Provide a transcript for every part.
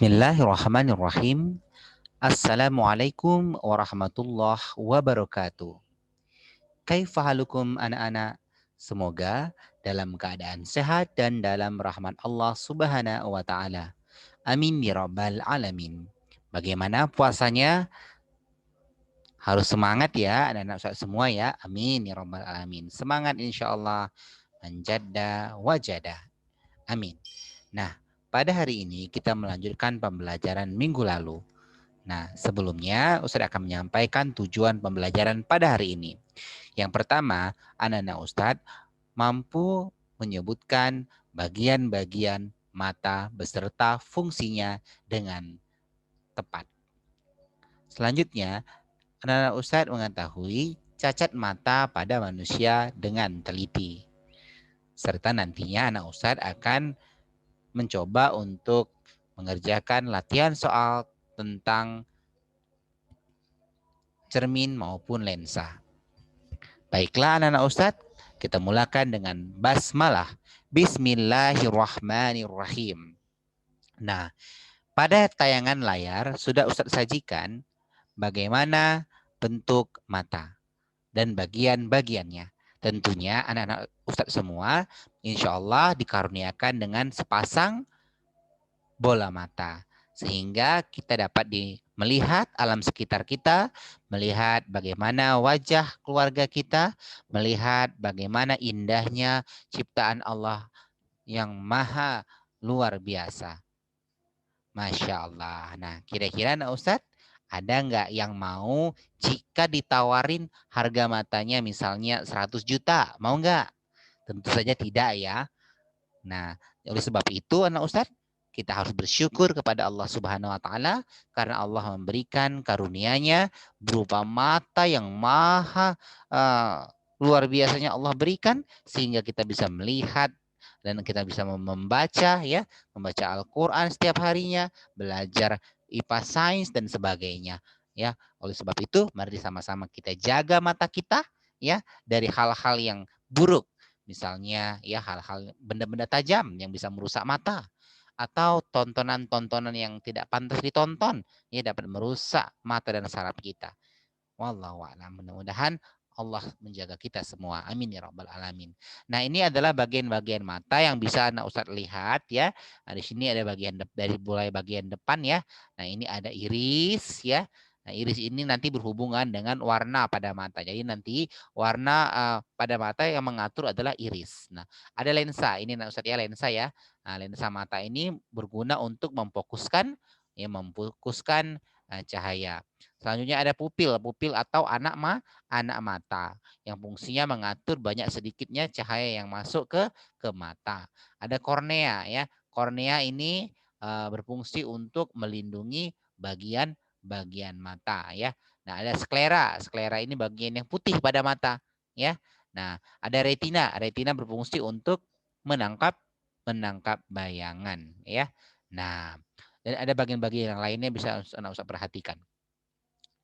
Bismillahirrahmanirrahim. Assalamualaikum warahmatullahi wabarakatuh. Kaifahalukum anak-anak? Semoga dalam keadaan sehat dan dalam rahmat Allah Subhanahu wa taala. Amin ya rabbal alamin. Bagaimana puasanya? Harus semangat ya anak-anak Ustaz semua ya. Amin ya rabbal alamin. Semangat insyaallah manjadda wajada. Amin. Nah, pada hari ini kita melanjutkan pembelajaran minggu lalu. Nah, sebelumnya Ustadz akan menyampaikan tujuan pembelajaran pada hari ini. Yang pertama, anak-anak Ustadz mampu menyebutkan bagian-bagian mata beserta fungsinya dengan tepat. Selanjutnya, anak-anak Ustadz mengetahui cacat mata pada manusia dengan teliti. Serta nantinya anak Ustadz akan mencoba untuk mengerjakan latihan soal tentang cermin maupun lensa. Baiklah anak-anak Ustadz, kita mulakan dengan basmalah. Bismillahirrahmanirrahim. Nah, pada tayangan layar sudah Ustadz sajikan bagaimana bentuk mata dan bagian-bagiannya. Tentunya anak-anak Ustadz semua insya Allah dikaruniakan dengan sepasang bola mata. Sehingga kita dapat melihat alam sekitar kita, melihat bagaimana wajah keluarga kita, melihat bagaimana indahnya ciptaan Allah yang maha luar biasa. Masya Allah. Nah, kira-kira Nak Ustadz, ada nggak yang mau jika ditawarin harga matanya misalnya 100 juta? Mau nggak? Tentu saja tidak ya. Nah, oleh sebab itu anak Ustadz, kita harus bersyukur kepada Allah Subhanahu wa taala karena Allah memberikan karunia-Nya berupa mata yang maha luar biasanya Allah berikan sehingga kita bisa melihat dan kita bisa membaca ya, membaca Al-Qur'an setiap harinya, belajar IPA sains dan sebagainya ya. Oleh sebab itu, mari sama-sama kita jaga mata kita ya dari hal-hal yang buruk. Misalnya ya hal-hal benda-benda tajam yang bisa merusak mata atau tontonan-tontonan yang tidak pantas ditonton ya dapat merusak mata dan saraf kita. Wallahu a'lam. Mudah-mudahan Allah menjaga kita semua. Amin ya rabbal alamin. Nah, ini adalah bagian-bagian mata yang bisa anak Ustadz lihat ya. Nah, di sini ada bagian dari mulai bagian depan ya. Nah, ini ada iris ya. Nah, iris ini nanti berhubungan dengan warna pada mata. Jadi nanti warna pada mata yang mengatur adalah iris. Nah, ada lensa. Ini anak Ustadz ya, lensa ya. Nah, lensa mata ini berguna untuk memfokuskan cahaya. Selanjutnya ada pupil, pupil atau anak mata yang fungsinya mengatur banyak sedikitnya cahaya yang masuk ke mata. Ada kornea ya. Kornea ini berfungsi untuk melindungi bagian mata ya. Nah, ada sklera. Sklera ini bagian yang putih pada mata ya. Nah, ada retina. Retina berfungsi untuk menangkap bayangan ya. Nah, dan ada bagian-bagian yang lainnya bisa anak usah perhatikan.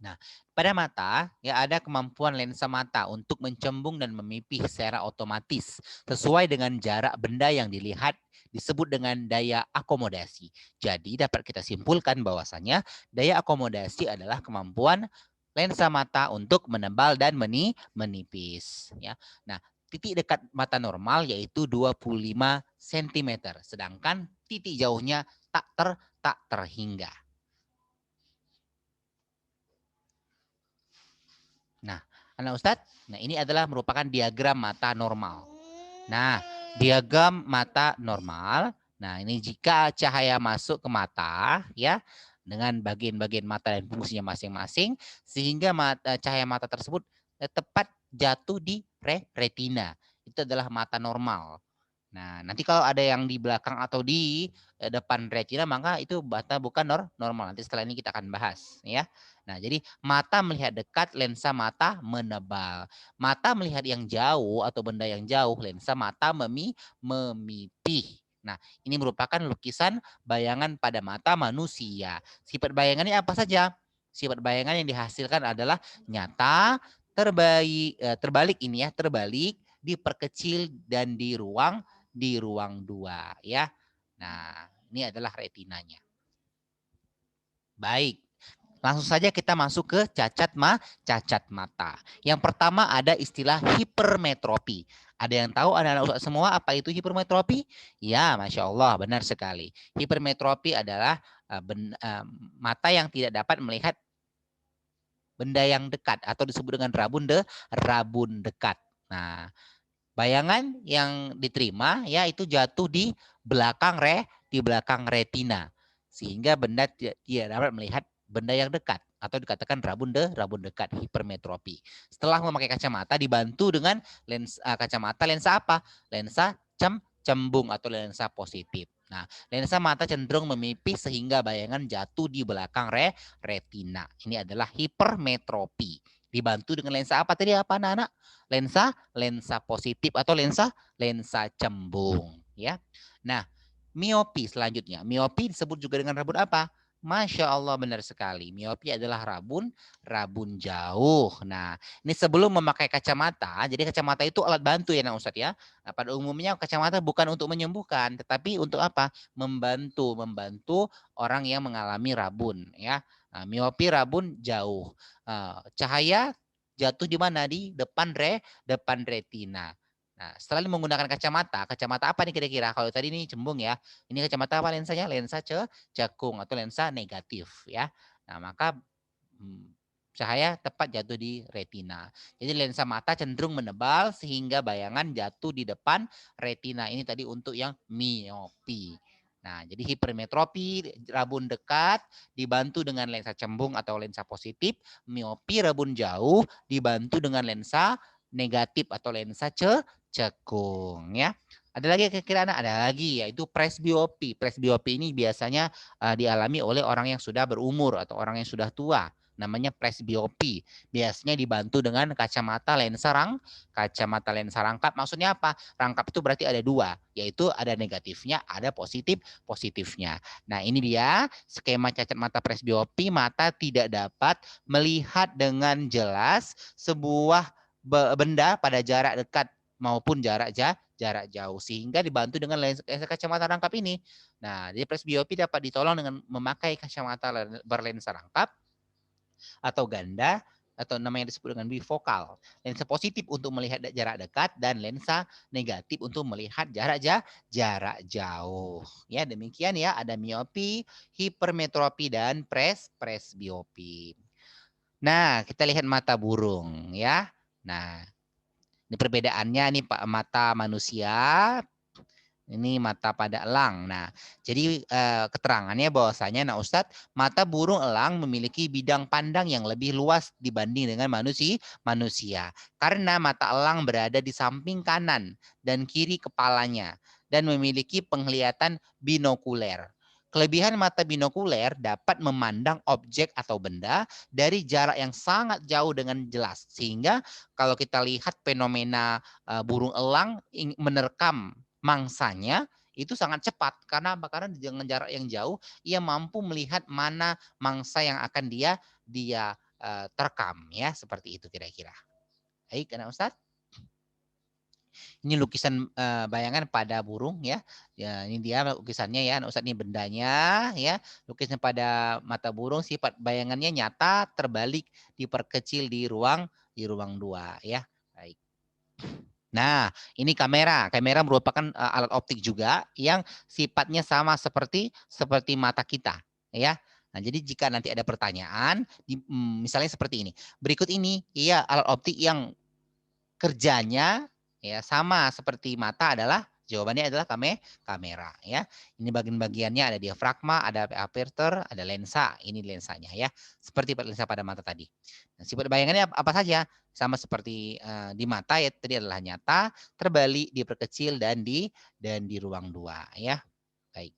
Nah, pada mata ya ada kemampuan lensa mata untuk mencembung dan memipih secara otomatis sesuai dengan jarak benda yang dilihat disebut dengan daya akomodasi. Jadi dapat kita simpulkan bahwasanya daya akomodasi adalah kemampuan lensa mata untuk menebal dan menipis ya. Nah, titik dekat mata normal yaitu 25 cm sedangkan titik jauhnya tak terhingga. Nah, anak Ustadz, nah ini adalah merupakan diagram mata normal. Nah, diagram mata normal, nah ini jika cahaya masuk ke mata, ya, dengan bagian-bagian mata dan fungsinya masing-masing, sehingga cahaya mata tersebut tepat jatuh di retina. Itu adalah mata normal. Nah, nanti kalau ada yang di belakang atau di depan retina, maka itu mata bukan normal. Nanti setelah ini kita akan bahas, ya. Nah, jadi mata melihat dekat, lensa mata menebal. Mata melihat yang jauh atau benda yang jauh, lensa mata memipih. Nah, ini merupakan lukisan bayangan pada mata manusia. Sifat bayangannya apa saja? Sifat bayangan yang dihasilkan adalah nyata, terbalik ini ya, terbalik, diperkecil dan di ruang dua ya. Nah, ini adalah retinanya. Baik. Langsung saja kita masuk ke cacat mata. Yang pertama ada istilah hipermetropi. Ada yang tahu anak-anak Ustaz semua apa itu hipermetropi? Ya, Masya Allah, benar sekali. Hipermetropi adalah mata yang tidak dapat melihat benda yang dekat atau disebut dengan rabun dekat. Nah, bayangan yang diterima ya itu jatuh di belakang retina sehingga benda tidak dapat melihat benda yang dekat atau dikatakan rabun dekat hipermetropi. Setelah memakai kacamata dibantu dengan kacamata lensa apa? Lensa cembung atau lensa positif. Nah, lensa mata cenderung memipis sehingga bayangan jatuh di belakang retina. Ini adalah hipermetropi. Dibantu dengan lensa apa tadi apa anak-anak? Lensa positif atau lensa cembung ya. Nah, miopi selanjutnya. Miopi disebut juga dengan rabun apa? Masya Allah benar sekali. Miopi adalah rabun jauh. Nah, ini sebelum memakai kacamata, jadi kacamata itu alat bantu ya Nah Ustadz ya. Nah, pada umumnya kacamata bukan untuk menyembuhkan, tetapi untuk apa? Membantu orang yang mengalami rabun ya. Nah, miopi rabun jauh. Cahaya jatuh di mana? Di depan retina. Nah, setelah menggunakan kacamata apa nih kira-kira? Kalau tadi ini cembung ya. Ini kacamata apa lensanya? Lensa cekung atau lensa negatif ya. Nah, maka cahaya tepat jatuh di retina. Jadi lensa mata cenderung menebal sehingga bayangan jatuh di depan retina. Ini tadi untuk yang miopi. Nah, jadi hipermetropi, rabun dekat, dibantu dengan lensa cembung atau lensa positif. Miopi, rabun jauh, dibantu dengan lensa negatif atau lensa cekung. Ya. Ada lagi kira-kira ada lagi yaitu presbiopi. Presbiopi ini biasanya dialami oleh orang yang sudah berumur atau orang yang sudah tua. Namanya presbiopi. Biasanya dibantu dengan kacamata lensa rangkap. Maksudnya apa? Rangkap itu berarti ada dua, yaitu ada negatifnya, ada positifnya. Nah, ini dia skema cacat mata presbiopi. Mata tidak dapat melihat dengan jelas sebuah benda pada jarak dekat maupun jarak jauh sehingga dibantu dengan lensa kacamata rangkap ini. Nah, jadi presbiopi dapat ditolong dengan memakai kacamata berlensa rangkap atau ganda atau nama yang disebut dengan bifokal. Lensa positif untuk melihat jarak dekat dan lensa negatif untuk melihat jarak jauh. Ya, demikian ya, ada miopi, hipermetropi dan presbiopi. Nah, kita lihat mata burung ya. Nah, ini perbedaannya nih Pak mata manusia ini mata pada elang. Nah, jadi keterangannya bahwasanya nah Ustadz, mata burung elang memiliki bidang pandang yang lebih luas dibanding dengan manusia. Karena mata elang berada di samping kanan dan kiri kepalanya dan memiliki penglihatan binokuler. Kelebihan mata binokuler dapat memandang objek atau benda dari jarak yang sangat jauh dengan jelas. Sehingga kalau kita lihat fenomena burung elang menerkam mangsanya itu sangat cepat karena apa? Karena dengan jarak yang jauh ia mampu melihat mana mangsa yang akan dia terkam ya seperti itu kira-kira. Baik, Anak Ustadz. Ini lukisan bayangan pada burung ya. Ya, ini dia lukisannya ya, Anak Ustadz ini bendanya ya. Lukisan pada mata burung sifat bayangannya nyata terbalik diperkecil di ruang 2 ya. Baik. Nah, ini kamera. Kamera merupakan alat optik juga yang sifatnya sama seperti mata kita, ya. Nah, jadi jika nanti ada pertanyaan, misalnya seperti ini. Berikut ini, iya alat optik yang kerjanya ya sama seperti mata adalah jawabannya adalah kamera ya. Ini bagian-bagiannya ada diafragma, ada aperture, ada lensa. Ini lensanya ya. Seperti lensa pada mata tadi. Nah, sifat bayangannya apa saja? Sama seperti di mata ya tadi adalah nyata, terbalik, diperkecil dan di ruang 2 ya. Baik.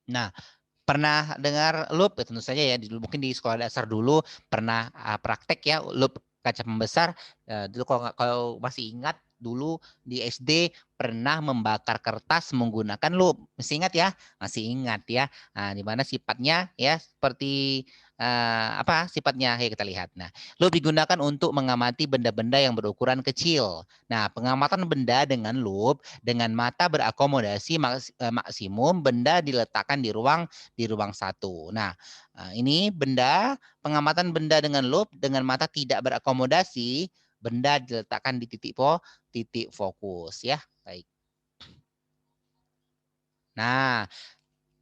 Nah, pernah dengar loop? Ya, tentu saja ya, mungkin di sekolah dasar dulu pernah praktek ya loop kaca pembesar. Dulu kalau masih ingat dulu di SD pernah membakar kertas menggunakan loop. Masih ingat ya? Masih ingat ya. Nah, di mana sifatnya ya seperti apa sifatnya? Ya kita lihat. Nah, loop digunakan untuk mengamati benda-benda yang berukuran kecil. Nah, pengamatan benda dengan loop dengan mata berakomodasi maksimum benda diletakkan di ruang satu. Nah, ini benda pengamatan benda dengan loop dengan mata tidak berakomodasi benda diletakkan di titik fokus ya. Baik. Nah,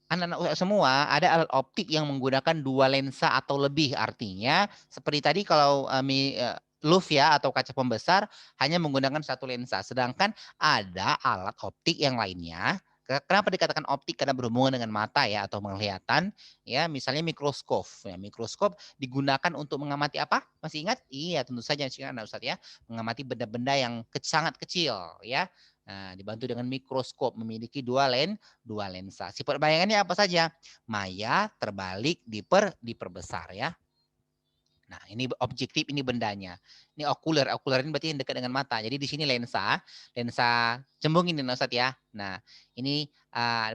anak-anak semua ada alat optik yang menggunakan dua lensa atau lebih. Artinya seperti tadi kalau luv ya atau kaca pembesar hanya menggunakan satu lensa. Sedangkan ada alat optik yang lainnya. Kenapa dikatakan optik? Karena berhubungan dengan mata ya atau penglihatan. Ya, misalnya mikroskop. Ya, mikroskop digunakan untuk mengamati apa? Masih ingat? Iya, tentu saja Ustaz ya. Mengamati benda-benda yang sangat kecil ya. Nah, dibantu dengan mikroskop memiliki dua lensa. Sifat bayangannya apa saja? Maya, terbalik, diperbesar ya. Nah, ini objektif, ini bendanya. Ini okuler, okuler ini berarti yang dekat dengan mata. Jadi di sini lensa cembung ini Ustaz ya. Nah, ini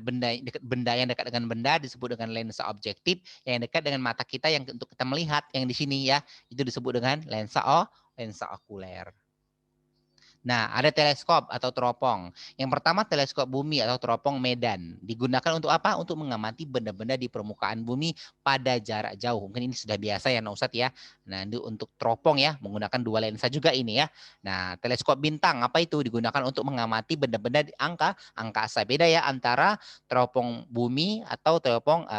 benda yang dekat dengan benda disebut dengan lensa objektif, yang dekat dengan mata kita yang untuk kita melihat yang di sini ya, itu disebut dengan lensa okuler. Nah, ada teleskop atau teropong. Yang pertama teleskop bumi atau teropong medan. Digunakan untuk apa? Untuk mengamati benda-benda di permukaan bumi pada jarak jauh. Mungkin ini sudah biasa ya Ustadz ya. Nah, ini untuk teropong ya, menggunakan dua lensa juga ini ya. Nah, teleskop bintang apa itu? Digunakan untuk mengamati benda-benda di angkasa. Beda ya antara teropong bumi atau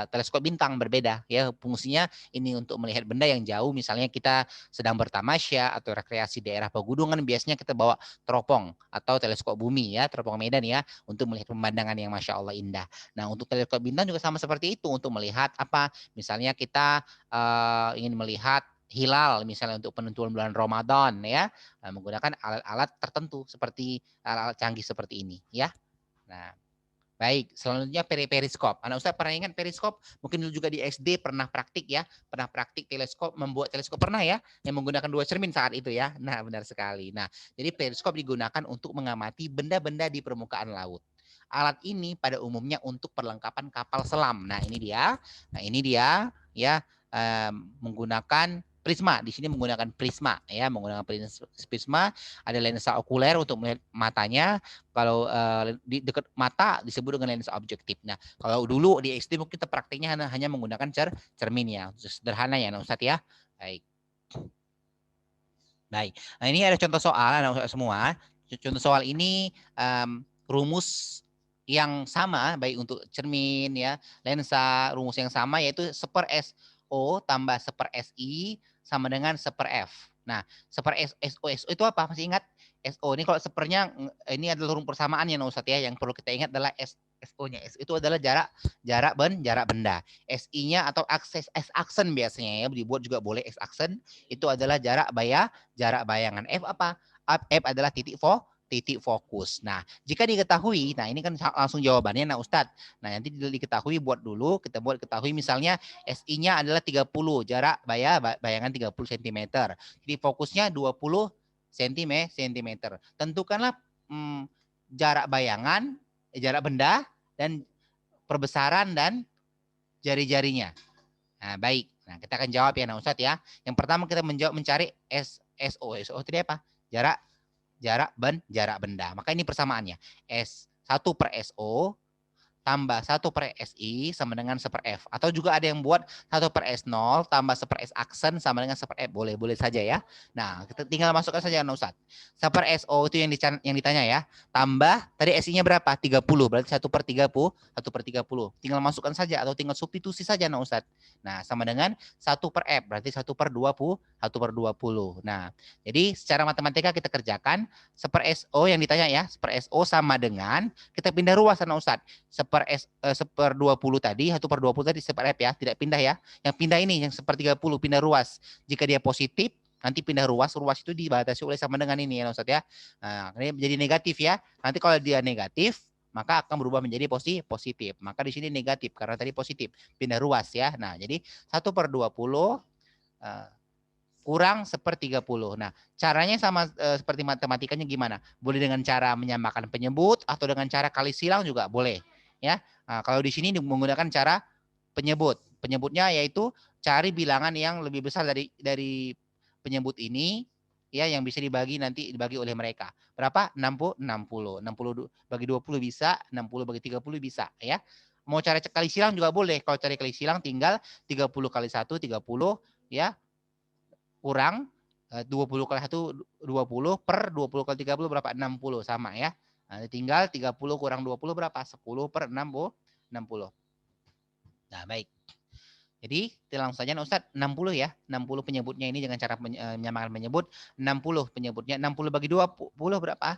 teleskop bintang berbeda ya. Fungsinya ini untuk melihat benda yang jauh. Misalnya kita sedang bertamasya atau rekreasi daerah pegunungan, biasanya kita bawa teropong atau teleskop bumi ya, teropong Medan ya, untuk melihat pemandangan yang Masya Allah indah. Nah, untuk teleskop bintang juga sama seperti itu, untuk melihat apa, misalnya kita ingin melihat hilal misalnya untuk penentuan bulan Ramadan ya, menggunakan alat-alat tertentu seperti alat-alat canggih seperti ini ya. Nah, baik, selanjutnya periskop. Anak Ustaz pernah ingat periskop? Mungkin dulu juga di SD pernah praktik ya, pernah praktik teleskop, membuat teleskop pernah ya, yang menggunakan dua cermin saat itu ya. Nah, benar sekali. Nah, jadi periskop digunakan untuk mengamati benda-benda di permukaan laut. Alat ini pada umumnya untuk perlengkapan kapal selam. Nah, ini dia. Nah, ini dia ya menggunakan prisma. Di sini menggunakan prisma ya, menggunakan prisma, ada lensa okuler untuk melihat matanya. Kalau di dekat mata disebut dengan lensa objektif. Nah, kalau dulu di SD mungkin kita praktiknya hanya menggunakan cermin ya. Sederhana ya, Ustaz ya. Baik. Baik. Nah, ini ada contoh soal semua. Contoh soal ini rumus yang sama baik untuk cermin ya, lensa, rumus yang sama yaitu 1/SO tambah 1/SI sama dengan 1/F. Nah, 1/SO itu apa? Masih ingat? SO ini kalau sepernya ini adalah rumus persamaan ya Ustaz ya. Yang perlu kita ingat adalah SO-nya. S itu adalah jarak benda. SI-nya atau aksen biasanya ya, dibuat juga boleh aksen. Itu adalah jarak bayangan. F apa? F adalah titik fokus. Nah, jika diketahui, nah ini kan langsung jawabannya nah Ustadz. Nah, nanti diketahui buat dulu, kita buat ketahui misalnya SI-nya adalah 30, jarak bayangan 30 cm. Jadi fokusnya 20 cm. Tentukanlah jarak bayangan, jarak benda dan perbesaran dan jari-jarinya. Nah, baik. Nah, kita akan jawab ya, nah Ustadz ya. Yang pertama kita mencari SO. SO itu apa? Jarak benda. Maka ini persamaannya. S1/SO tambah 1/SI sama dengan 1/F. Atau juga ada yang buat 1/S0 tambah 1/S aksen sama dengan 1/F. Boleh saja ya. Nah, kita tinggal masukkan saja Ustaz. 1/SO itu yang ditanya ya. Tambah, tadi SI-nya berapa? 30. Berarti 1/30. 1/30. Tinggal masukkan saja atau tinggal substitusi saja Ustaz. Nah, sama dengan 1/F. Berarti 1/20. 1/20. Nah, jadi secara matematika kita kerjakan 1/SO yang ditanya ya. 1/SO sama dengan, kita pindah ruas Ustaz. 1/20 tadi, 1/20 tadi 1/F ya, tidak pindah ya. Yang pindah ini, yang 1/30 pindah ruas. Jika dia positif, nanti pindah ruas itu dibatasi oleh sama dengan ini ya Ustaz ya. Nah, ini menjadi negatif ya. Nanti kalau dia negatif, maka akan berubah menjadi positif. Maka di sini negatif, karena tadi positif. Pindah ruas ya. Nah, jadi 1/20 kurang 1/30. Nah, caranya sama seperti matematikanya gimana? Boleh dengan cara menyamakan penyebut atau dengan cara kali silang juga boleh, ya. Nah, kalau di sini menggunakan cara penyebut. Penyebutnya yaitu cari bilangan yang lebih besar dari penyebut ini, ya, yang bisa dibagi oleh mereka. Berapa? 60 60. 60 bagi 20 bisa, 60 bagi 30 bisa, ya. Mau cara kali silang juga boleh. Kalau cari kali silang tinggal 30 kali 1 30, ya, kurang 20 kali 1 20 per 20 kali 30 berapa? 60 sama, ya. Nah, tinggal 30 kurang 20 berapa? 10 per 60. Nah, baik. Jadi langsung saja Ustadz 60 ya. 60 penyebutnya ini dengan cara menyamakan penyebut. 60 penyebutnya. 60 bagi 20 berapa?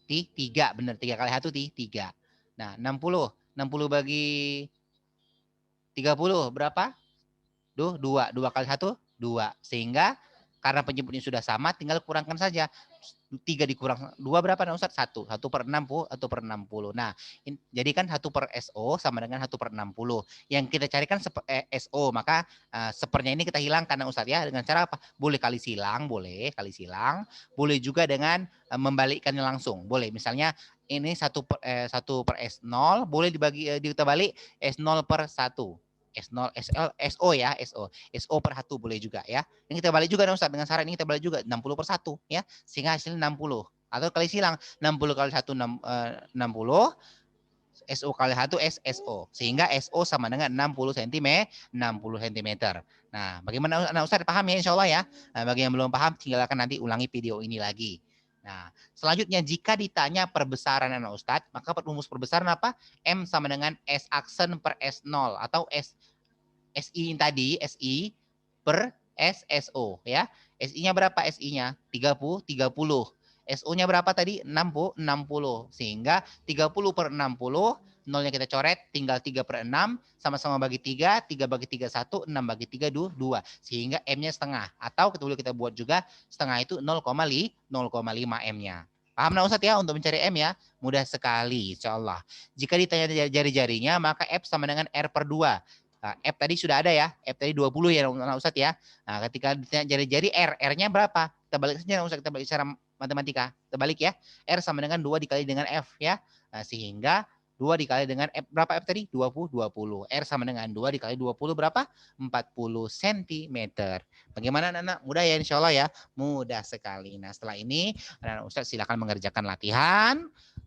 3, benar. 3 kali 1 3. Nah, 60. 60 bagi 30 berapa? 2. 2 kali 1 2. Sehingga karena penyebutnya sudah sama, tinggal kurangkan saja. 3 dikurang 2 berapa nah Ustaz? 1. 1 per 60, 1 per 60. Nah, jadi kan 1 per SO sama dengan 1 per 60. Yang kita carikan SO, maka sepernya ini kita hilangkan nah Ustaz ya. Dengan cara apa? Boleh kali silang, boleh kali silang. Boleh juga dengan membalikkannya langsung. Boleh, misalnya ini 1 per S0, boleh kita balik S0 per 1. S0, SL, SO ya, SO. SO per 1 boleh juga ya. Ini kita balik juga Ustaz, dengan syarat ini kita balik juga 60 per 1 ya. Sehingga hasilnya 60. Atau kali silang 60 kali 1 60, SO kali 1 SO. Sehingga SO sama dengan 60 cm, 60 cm. Nah, bagaimana Ustaz paham ya insyaallah ya. Nah, bagi yang belum paham silakan nanti ulangi video ini lagi. Nah, selanjutnya jika ditanya perbesaran anak Ustadz, maka rumus perbesaran apa? M sama dengan S aksen per S0 atau SI tadi, SI per SSO ya. SI-nya berapa SI-nya? 30. SO-nya berapa tadi? 60. Sehingga 30 per 60, nolnya kita coret, tinggal 3 per 6, sama-sama bagi 3, 3 bagi 3 1, 6 bagi 3 2. Sehingga M-nya setengah. Atau kita buat juga setengah itu 0,5 M-nya. Paham nah Ustadz ya untuk mencari M ya? Mudah sekali insya Allah. Jika ditanya jari-jarinya, maka F sama dengan R per 2. Nah, F tadi sudah ada ya, F tadi 20 ya Ustadz ya. Nah, ketika ditanya jari-jari R-nya berapa? Kita balik saja Ustadz, kita balik secara matematika. Kita balik ya, R sama dengan 2 dikali dengan F ya. Nah, sehingga 2 dikali dengan F, berapa F tadi? 20. R sama dengan 2 dikali 20 berapa? 40 cm. Bagaimana anak-anak? Mudah ya insya Allah ya? Mudah sekali. Nah, setelah ini anak-anak Ustadz silakan mengerjakan latihan.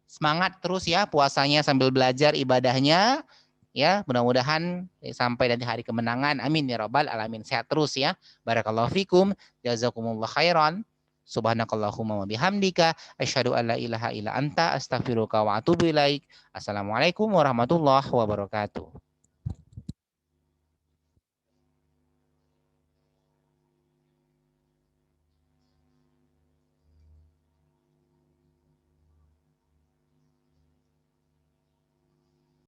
Semangat terus ya puasanya sambil belajar ibadahnya. Ya, mudah-mudahan sampai nanti hari kemenangan. Amin ya rabbal alamin. Sehat terus ya. Barakallahu fikum. Jazakumullah khairan. Subhanakallahumma wa bihamdika asyhadu an la ilaha illa anta astaghfiruka wa atubu ilaik. Assalamualaikum warahmatullahi wabarakatuh.